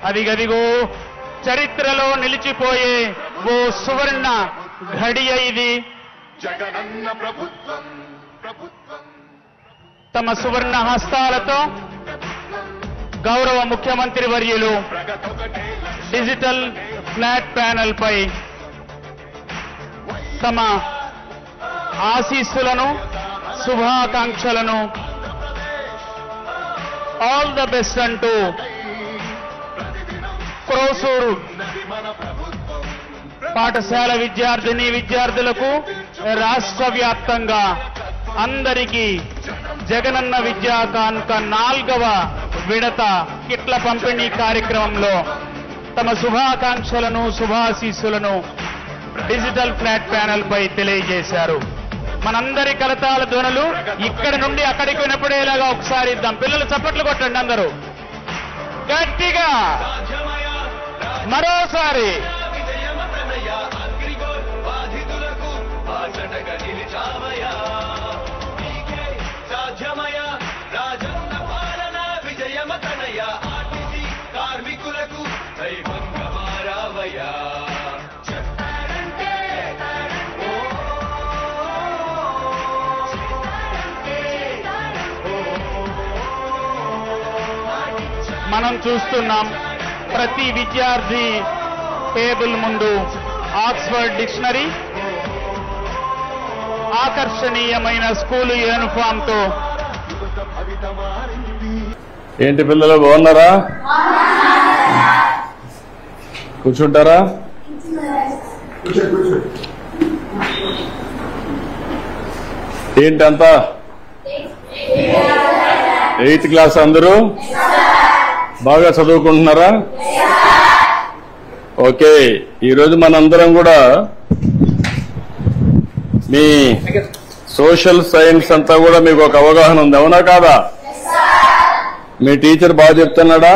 అదిగదిగో చరిత్రలో నిలిచిపోయే ఓ సువర్ణ ఘడియ ఇది. జగనన్న ప్రభుత్వం తమ సువర్ణ హస్తాలతో గౌరవ ముఖ్యమంత్రి వర్యులు డిజిటల్ ఫ్లాట్ ప్యానెల్ పై తమ ఆశీస్సులను శుభాకాంక్షలను ఆల్ ద బెస్ట్ అంటూ క్రోసూరు పాఠశాల విద్యార్థిని విద్యార్థులకు రాష్ట్ర వ్యాప్తంగా అందరికీ జగనన్న విద్యా కానుక 4వ విడత కిట్ల పంపిణీ కార్యక్రమంలో తమ శుభాకాంక్షలను శుభాశీస్సులను డిజిటల్ ఫ్లాట్ ప్యానెల్ పై తెలియజేశారు. మనందరి కరతాళ ధ్వనులు ఇక్కడి నుండి అక్కడికి వినపడేలాగా ఒకసారి ఇద్దాం. పిల్లలు చప్పట్లు కొట్టండి అందరూ గట్టిగా మరోసారి. మనం చూస్తున్నాం ప్రతి విద్యార్థి టేబుల్ ముందు ఆక్స్ఫర్డ్ డిక్షనరీ, ఆకర్షణీయమైన స్కూలు యూనిఫామ్ తో. ఏంటి పిల్లలు బాగున్నారా? కూర్చుంటారా? ఏంటంతా 8th క్లాస్ అందరూ బాగా చదువుకుంటున్నారా? ఓకే, ఈరోజు మనందరం కూడా మీ సోషల్ సైన్స్ అంతా కూడా మీకు ఒక అవగాహన ఉంది, అవునా కాదా? మీ టీచర్ బాగా చెప్తున్నాడా?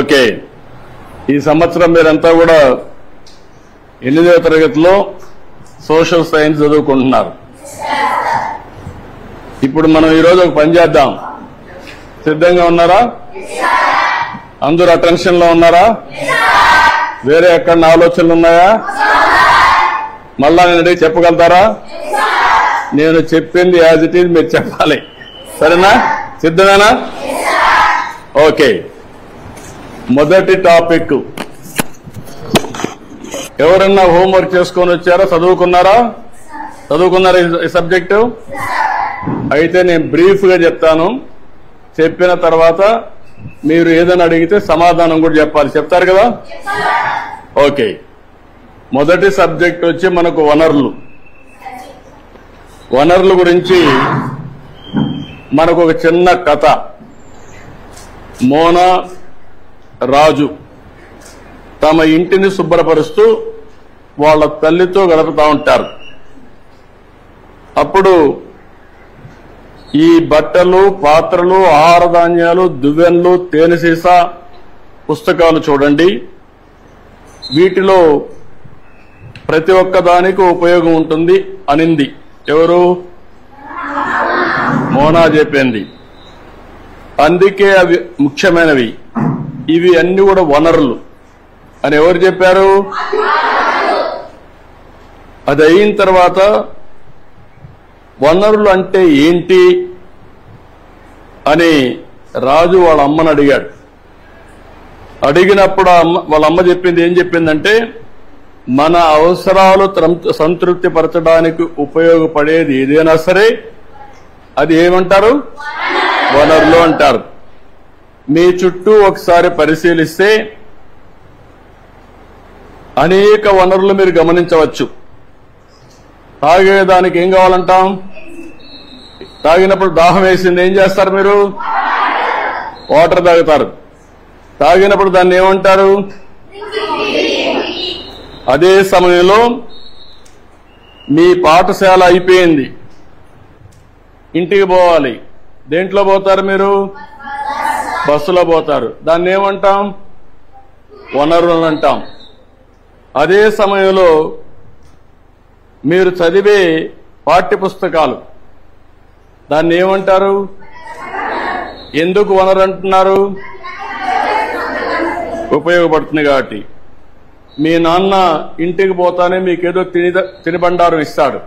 ఓకే, ఈ సంవత్సరం మీరంతా కూడా 8వ తరగతిలో సోషల్ సైన్స్ చదువుకుంటున్నారు. ఇప్పుడు మనం ఈరోజు ఒక పని చేద్దాం. సిద్ధంగా ఉన్నారా? అందరూ అటెన్షన్ లో ఉన్నారా? వేరే ఎక్కడ ఆలోచనలు ఉన్నాయా? మళ్ళా నేను అడిగి చెప్పగలుగుతారా? నేను చెప్పింది యాజ్ ఇట్ ఈజ్ మీరు చెప్పాలి, సరేనా? సిద్ధమేనా? ఓకే, మొదటి టాపిక్. ఎవరన్నా హోంవర్క్ చేసుకొని వచ్చారా? చదువుకున్నారా? చదువుకున్నారా ఈ సబ్జెక్టు? అయితే నేను బ్రీఫ్ గా చెప్తాను. చెప్పిన తర్వాత మీరు ఏదైనా అడిగితే సమాధానం కూడా చెప్పాలి. చెప్తారు కదా? ఓకే, మొదటి సబ్జెక్ట్ వచ్చి మనకు వనరులు. వనరుల గురించి మనకు ఒక చిన్న కథ. మోనా రాజు తమ ఇంటిని శుభ్రపరుస్తూ వాళ్ళ తల్లితో గడుపుతా ఉంటారు. అప్పుడు ఈ బట్టలు, పాత్రలు, ఆహార ధాన్యాలు, దువ్వెనలు, తేనె సీసా పుస్తకాలు చూడండి. వీటిలో ప్రతి ఒక్క దానికి ఉపయోగం ఉంటుంది అనింది. ఎవరు? మోనా చెప్పింది. అందుకే అవి ముఖ్యమైనవి, ఇవి అన్ని కూడా వనరులు అని ఎవరు చెప్పారు? అది అయిన తర్వాత వనరులు అంటే ఏంటి అని రాజు వాళ్ళ అమ్మని అడిగాడు. అడిగినప్పుడు వాళ్ళ అమ్మ చెప్పింది ఏం చెప్పిందంటే, మన అవసరాలు సంతృప్తి పరచడానికి ఉపయోగపడేది ఏదైనా సరే అది ఏమంటారు? వనరులు అంటారు. మీ చుట్టూ ఒకసారి పరిశీలిస్తే అనేక వనరులు మీరు గమనించవచ్చు. తాగేదానికి ఏం కావాలంటాం? తాగినప్పుడు దాహం వేసింది ఏం చేస్తారు మీరు? వాటర్ తాగుతారు. తాగినప్పుడు దాన్ని ఏమంటారు? అదే సమయంలో మీ పాఠశాల అయిపోయింది, ఇంటికి పోవాలి. దేంట్లో పోతారు మీరు? బస్సులో పోతారు. దాన్ని ఏమంటాం? వనరులు అంటాం. అదే సమయంలో మీరు చదివే పాఠ్య పుస్తకాలు, దాన్ని ఏమంటారు? ఎందుకు వనరు అంటున్నారు? ఉపయోగపడుతుంది కాబట్టి. మీ నాన్న ఇంటికి పోతానే మీకేదో తినిబండారం ఇస్తాడు.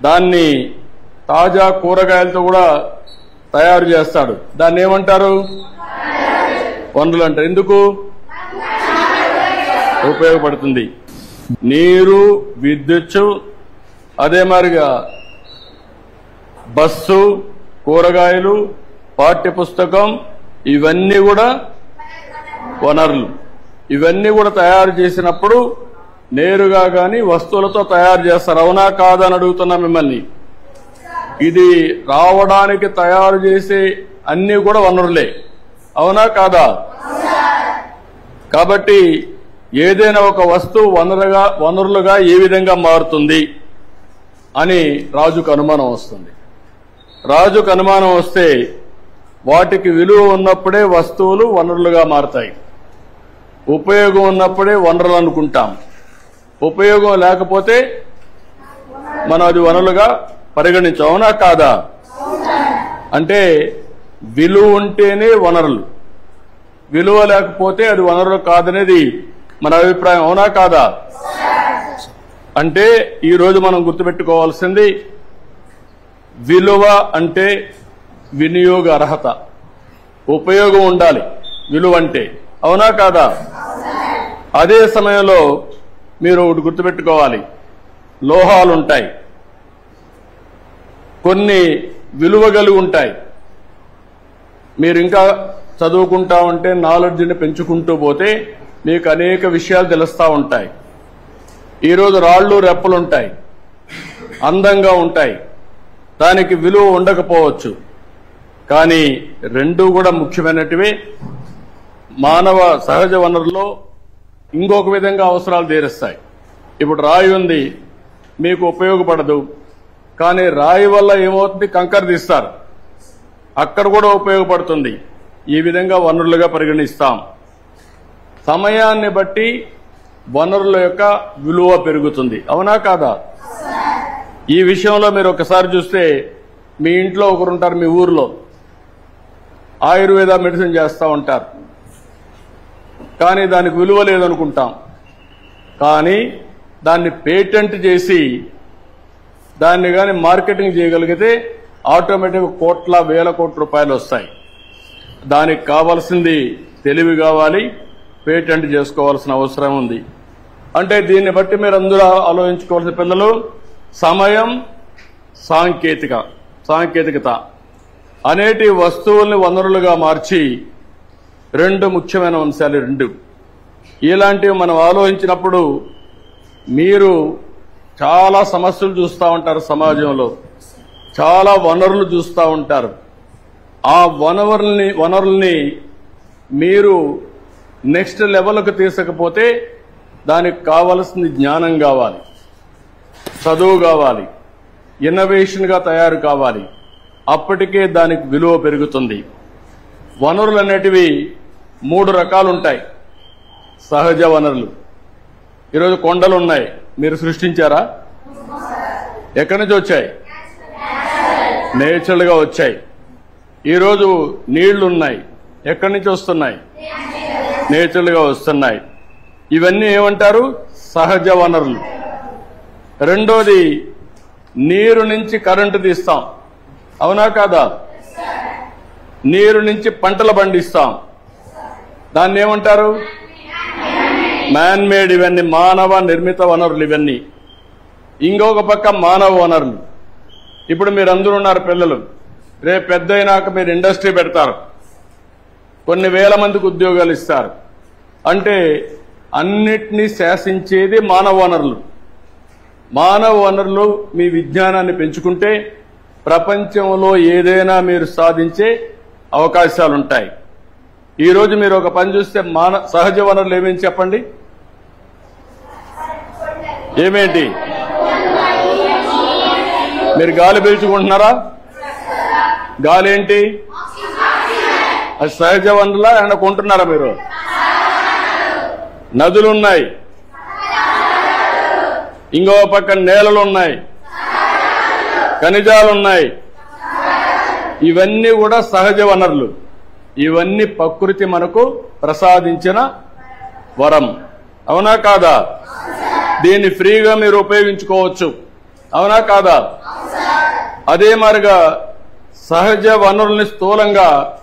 దాన్ని తాజా కూరగాయలతో కూడా తయారు చేస్తాడు. దాన్ని ఏమంటారు? వనరులు అంటారు. ఎందుకు? ఉపయోగపడుతుంది. నీరు, విద్యుత్, అదే మాదిరిగా బస్సు, కూరగాయలు, పాఠ్య పుస్తకం, ఇవన్నీ కూడా వనరులు. ఇవన్నీ కూడా తయారు చేసినప్పుడు నేరుగా గాని వస్తువులతో తయారు చేస్తారు. అవునా కాదా అని అడుగుతున్నా మిమ్మల్ని. ఇది రావడానికి తయారు చేసే అన్ని కూడా వనరులే. అవునా కాదా? కాబట్టి ఏదైనా ఒక వస్తువు వనరులుగా ఏ విధంగా మారుతుంది అని రాజుకు అనుమానం వస్తుంది. రాజుకు అనుమానం వస్తే వాటికి విలువ ఉన్నప్పుడే వస్తువులు వనరులుగా మారతాయి. ఉపయోగం ఉన్నప్పుడే వనరులు అనుకుంటాం. ఉపయోగం లేకపోతే మనం అది వనరులుగా పరిగణించాం. అవునా కాదా? అంటే విలువ ఉంటేనే వనరులు, విలువ లేకపోతే అది వనరులు కాదనేది మన అభిప్రాయం. అవునా కాదా? అంటే ఈరోజు మనం గుర్తుపెట్టుకోవాల్సింది విలువ అంటే వినియోగ అర్హత, ఉపయోగం ఉండాలి విలువ అంటే. అవునా కాదా? అదే సమయంలో మీరు ఒకటి గుర్తుపెట్టుకోవాలి, లోహాలు ఉంటాయి, కొన్ని విలువ కలిగి ఉంటాయి. మీరు ఇంకా చదువుకుంటా ఉంటే నాలెడ్జ్ని పెంచుకుంటూ పోతే మీకు అనేక విషయాలు తెలుస్తూ ఉంటాయి. ఈరోజు రాళ్ళు రెప్పలు ఉంటాయి, అందంగా ఉంటాయి, దానికి విలువ ఉండకపోవచ్చు, కానీ రెండూ కూడా ముఖ్యమైనటివే. మానవ సహజ వనరుల్లో ఇంకొక విధంగా అవసరాలు తీరుస్తాయి. ఇప్పుడు రాయి ఉంది, మీకు ఉపయోగపడదు, కానీ రాయి వల్ల ఏమవుతుంది? కంకర తీస్తారు, అక్కడ కూడా ఉపయోగపడుతుంది. ఈ విధంగా వనరులుగా పరిగణిస్తాం. సమయాన్ని బట్టి వనరుల యొక్క విలువ పెరుగుతుంది. అవునా కాదా? ఈ విషయంలో మీరు ఒకసారి చూస్తే మీ ఇంట్లో ఒకరుంటారు, మీ ఊర్లో ఆయుర్వేద మెడిసిన్ చేస్తూ ఉంటారు, కానీ దానికి విలువ లేదనుకుంటాం. కానీ దాన్ని పేటెంట్ చేసి దాన్ని కానీ మార్కెటింగ్ చేయగలిగితే ఆటోమేటిక్గా కోట్ల వేల కోట్ల రూపాయలు వస్తాయి. దానికి కావాల్సింది తెలివి కావాలి, పేటెంట్ చేసుకోవాల్సిన అవసరం ఉంది. అంటే దీన్ని బట్టి మీరు అందరూ ఆలోచించుకోవాల్సిన పిల్లలు, సమయం, సాంకేతికత అనేటి వస్తువుల్ని వనరులుగా మార్చి రెండు ముఖ్యమైన అంశాలు. రెండు ఇలాంటివి మనం ఆలోచించినప్పుడు మీరు చాలా సమస్యలు చూస్తూ ఉంటారు, సమాజంలో చాలా వనరులు చూస్తూ ఉంటారు. ఆ వనరుల్ని మీరు నెక్స్ట్ లెవెల్కి తీసుకపోతే దానికి కావలసింది జ్ఞానం కావాలి, చదువు కావాలి, ఇన్నోవేషన్గా తయారు కావాలి. అప్పటికే దానికి విలువ పెరుగుతుంది. వనరులు అనేటివి 3 రకాలు ఉంటాయి. సహజ వనరులు. ఈరోజు కొండలు ఉన్నాయి, మీరు సృష్టించారా? ఎక్కడి నుంచి వచ్చాయి? నేచురల్ గా వచ్చాయి. ఈరోజు నీళ్లున్నాయి, ఎక్కడి నుంచి వస్తున్నాయి? నేచురల్ గా వస్తున్నాయి. ఇవన్నీ ఏమంటారు? సహజ వనరులు. రెండోది, నీరు నుంచి కరెంటు తీస్తాం. అవునా కాదా? నీరు నుంచి పంటలు పండిస్తాం. దాన్ని ఏమంటారు? Man made. ఇవన్నీ మానవ నిర్మిత వనరులు. ఇవన్నీ ఇంకొక పక్క మానవ వనరులు. ఇప్పుడు మీరు అందరూ ఉన్నారు పిల్లలు, రేపు పెద్ద అయినాక మీరు ఇండస్ట్రీ పెడతారు, కొన్ని వేల మందికి ఉద్యోగాలు ఇస్తారు. అంటే అన్నిటినీ శాసించేది మానవ వనరులు. మానవ వనరులు మీ విజ్ఞానాన్ని పెంచుకుంటే ప్రపంచంలో ఏదైనా మీరు సాధించే అవకాశాలుంటాయి. ఈరోజు మీరు ఒక పని చూస్తే సహజ వనరులు ఏమేమి చెప్పండి? ఏమేంటి? మీరు గాలి పీల్చుకుంటున్నారా? గాలి ఏంటి? అది సహజ వనరులా ఏమన్నా కొంటున్నారా మీరు? నదులున్నాయి, ఇంకో పక్క నేలలున్నాయి, ఖనిజాలున్నాయి. ఇవన్నీ కూడా సహజ వనరులు. ఇవన్నీ ప్రకృతి మనకు ప్రసాదించిన వరం. అవునా కాదా? దీన్ని ఫ్రీగా మీరు ఉపయోగించుకోవచ్చు. అవునా కాదా? అదే మరిగా సహజ వనరుల్ని స్థూలంగా